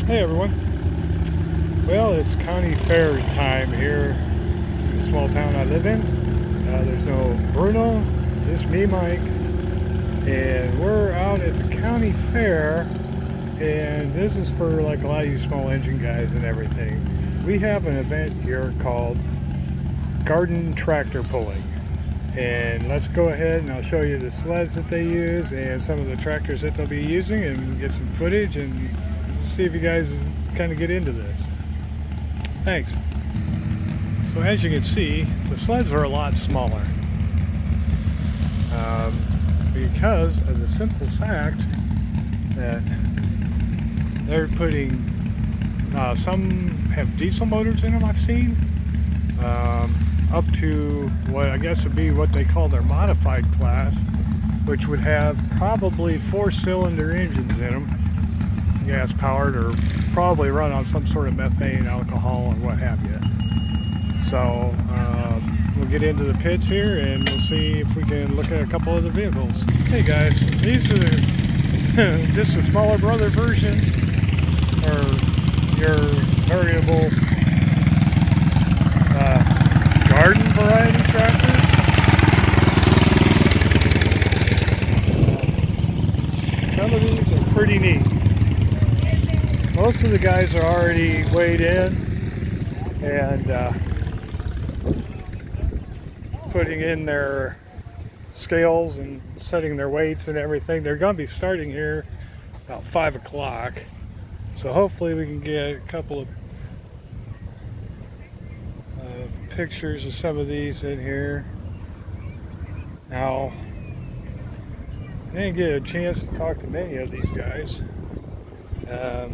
Hey everyone. Well, it's county fair time here in the small town I live in. There's no Bruno, just me, Mike, and we're out at the county fair. And this is for like a lot of you small engine guys and everything. We have an event here called Garden Tractor Pulling. And let's go ahead and I'll show you the sleds that they use and some of the tractors that they'll be using and get some footage and see if you guys kind of get into this. Thanks. So as you can see, the sleds are a lot smaller because of the simple fact that they're putting, some have diesel motors in them I've seen, up to what I guess would be what they call their modified class, which would have probably 4-cylinder engines in them, gas powered, or probably run on some sort of methane, alcohol, or what have you. So we'll get into the pits here and we'll see if we can look at a couple of the vehicles. Hey guys, these are just the smaller brother versions, or your variable garden variety tractors. Some of these are pretty neat. Most of the guys are already weighed in and putting in their scales and setting their weights and everything. They're going to be starting here about 5 o'clock. So hopefully we can get a couple of pictures of some of these in here. Now, I didn't get a chance to talk to many of these guys. I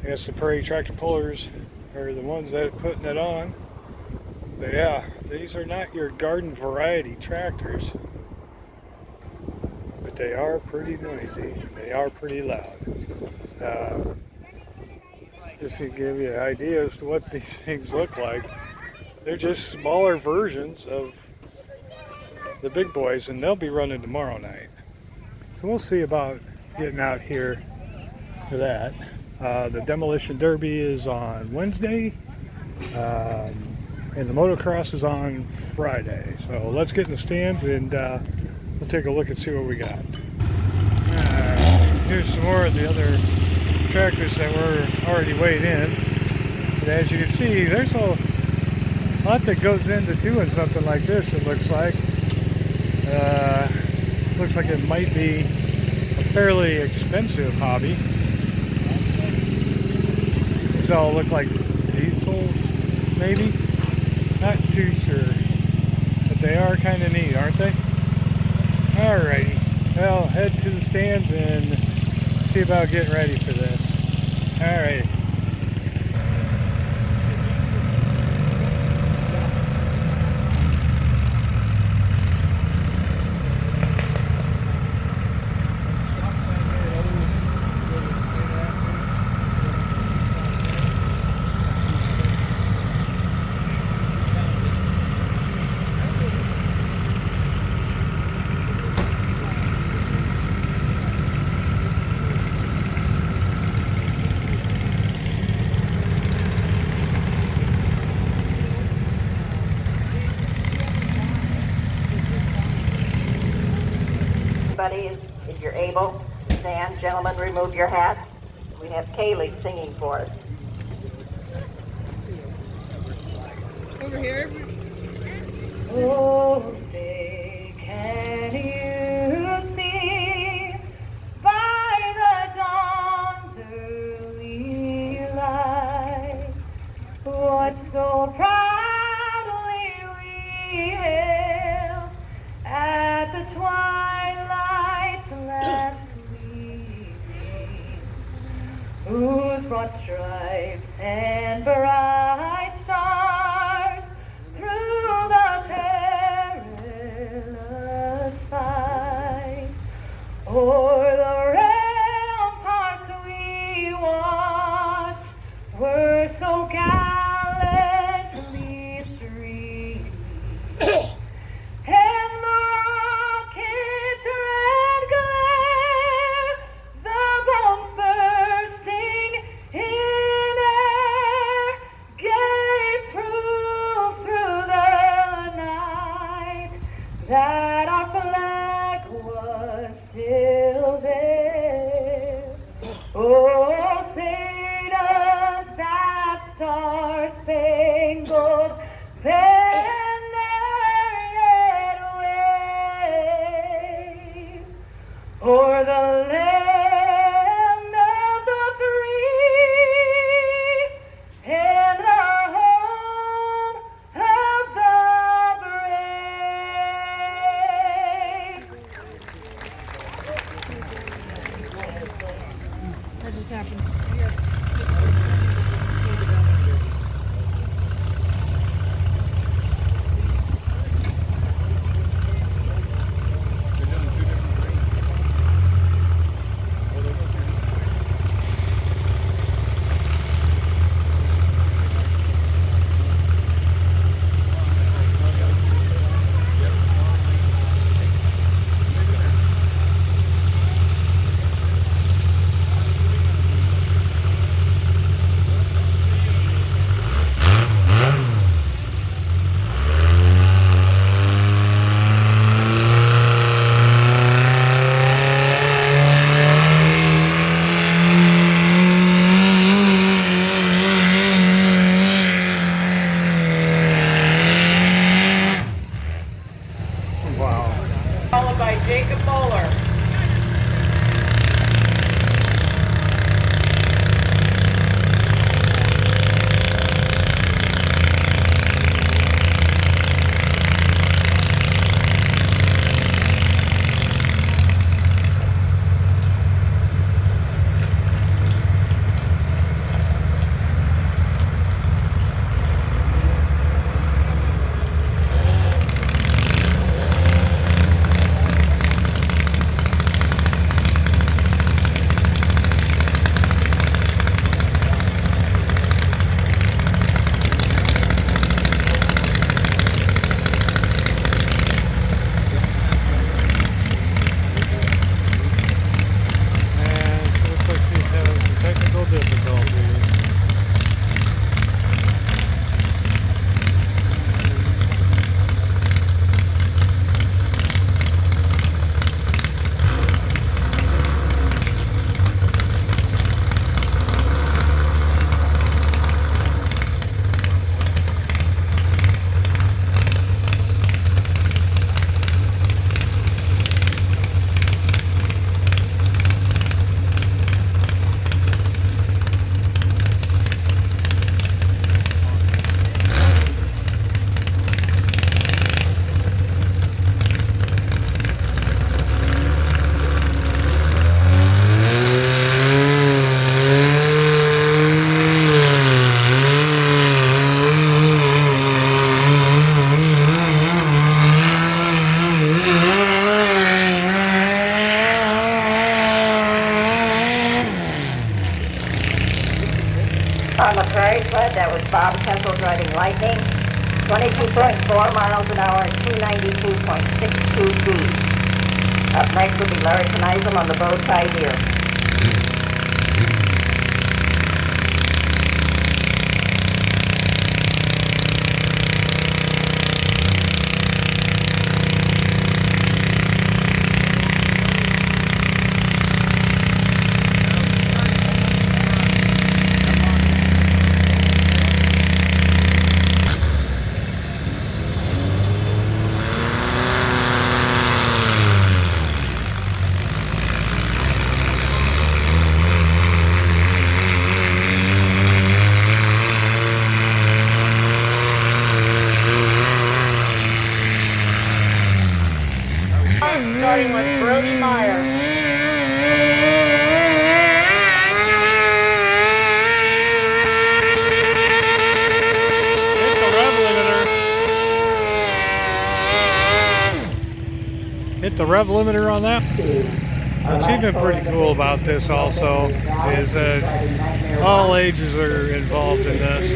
guess the Prairie Tractor Pullers are the ones that are putting it on. But yeah, these are not your garden variety tractors, but they are pretty noisy. They are pretty loud. Just to give you an idea as to what these things look like. They're just smaller versions of the big boys, and they'll be running tomorrow night. So we'll see about getting out here for that. The Demolition Derby is on Wednesday, and the motocross is on Friday. So let's get in the stands and we'll take a look and see what we got. Here's some more of the other tractors that were already weighed in. But as you can see, there's a lot that goes into doing something like this, it looks like. Looks like it might be a fairly expensive hobby. These all look like diesels, maybe? Not too sure. But they are kind of neat, aren't they? Alrighty. Well, head to the stands and see about getting ready for this. Alrighty. If you're able to stand, gentlemen, remove your hats. We have Kaylee singing for us. Over here. Oh, say, can you see by the dawn's early light what so proudly we hailed at the twilight's last gleaming, whose broad stripes and bright stars through the perilous fight o'er the ramparts we watched were so gallantly streaming. And the rocket's red glare, the bombs bursting Oh, say does that star-spangled banner yet wave o'er the land of the free and the home of the brave? That just happened. Wow. Followed by Jacob Moeller. And it looks like she's having some technical difficulties. On the prairie sled, that was Bob Kessel driving Lightning, 22.4 miles an hour and 292.62 feet. Up next will be Larry Kneisel on the bow tie here. Starting with Brody Meyer. Hit the rev limiter. Hit the rev limiter on that. What's even pretty cool about this also is that all ages are involved in this.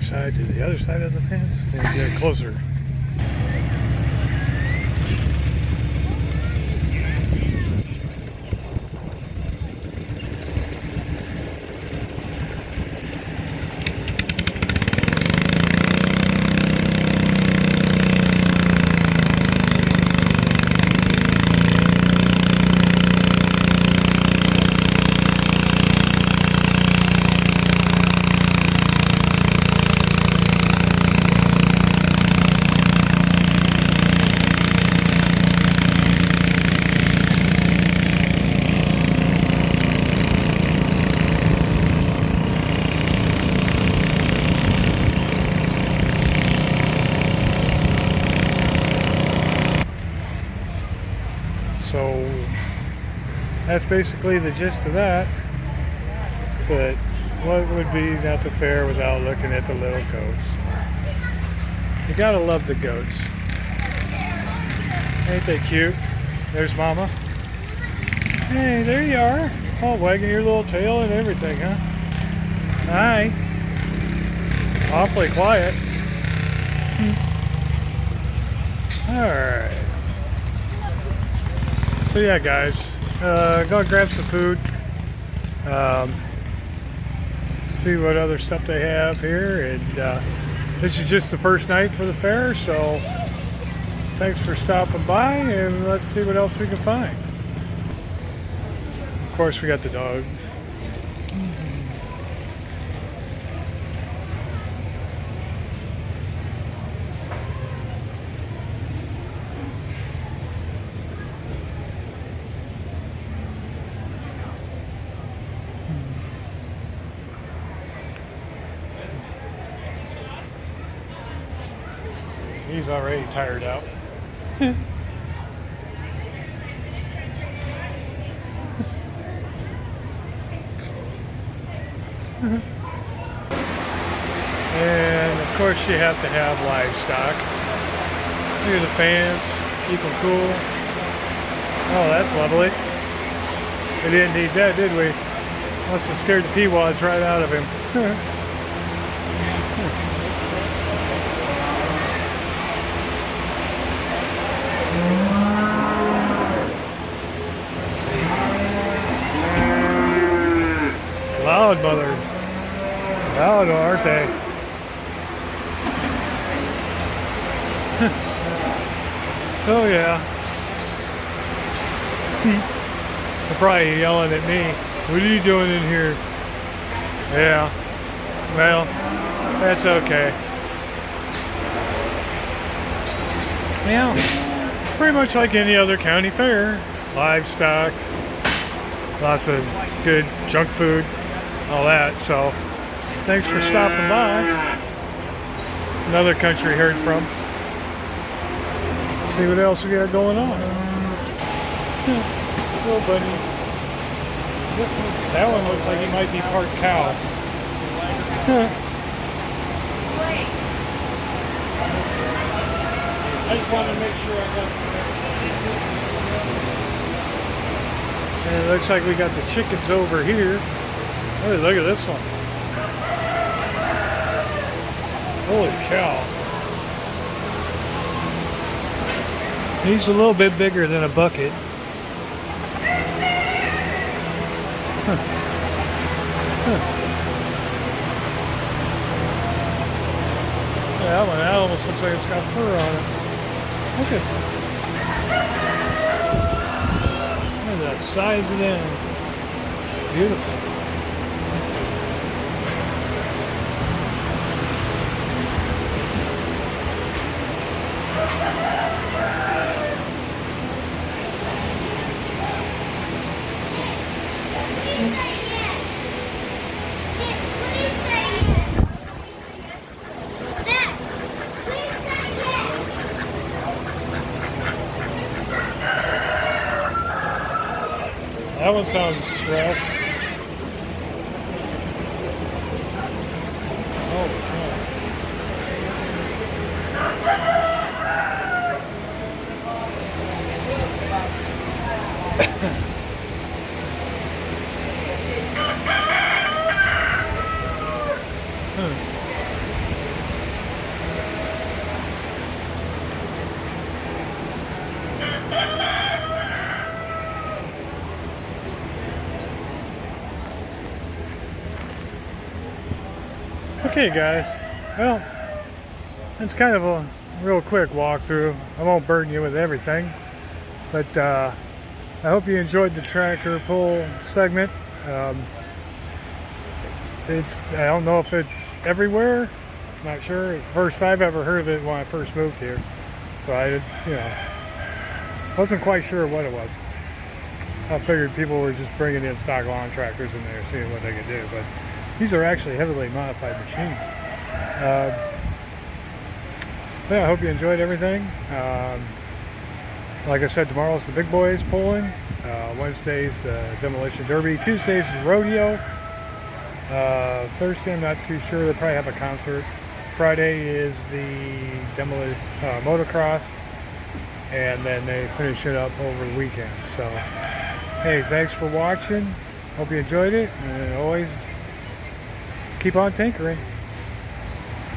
side to the other side of the fence and get closer. So that's basically the gist of that. But what would be not the fair without looking at the little goats? You gotta love the goats. Ain't they cute? There's Mama. Hey, there you are. Oh, wagging your little tail and everything, huh? Hi. Awfully quiet. Alright. So yeah, guys, go grab some food, see what other stuff they have here, and this is just the first night for the fair, so thanks for stopping by, and let's see what else we can find. Of course, we got the dogs. He's already tired out. And of course you have to have livestock. Look at the fans, keep them cool. Oh, that's lovely. We didn't need that, did we? Must have scared the peawads right out of him. Loud mothers. Loud, aren't they? Oh yeah. They're probably yelling at me. What are you doing in here? Yeah. Well, that's okay. Yeah. Pretty much like any other county fair. Livestock. Lots of good junk food. All that. So, thanks for stopping by. Another country heard from. See what else we got going on. Little bunny. That one looks like he might be part cow. I just wanted to make sure I got the. And it looks like we got the chickens over here. Oh, look at this one. Holy cow. He's a little bit bigger than a bucket. Yeah, that almost looks like it's got fur on it. Look at that size of them. Beautiful. That one sounds stressed. Holy cow. Okay guys, well, it's kind of a real quick walkthrough. I won't burden you with everything, but I hope you enjoyed the tractor pull segment. I don't know if it's everywhere, not sure. It's the first I've ever heard of it when I first moved here, so I wasn't quite sure what it was. I figured people were just bringing in stock lawn tractors in there, seeing what they could do, but these are actually heavily modified machines. Yeah, I hope you enjoyed everything. Like I said, tomorrow's the big boys pulling. Wednesday's the demolition derby. Tuesday's the rodeo. Thursday, I'm not too sure. They'll probably have a concert. Friday is the motocross, and then they finish it up over the weekend. So, hey, thanks for watching. Hope you enjoyed it, and always keep on tinkering.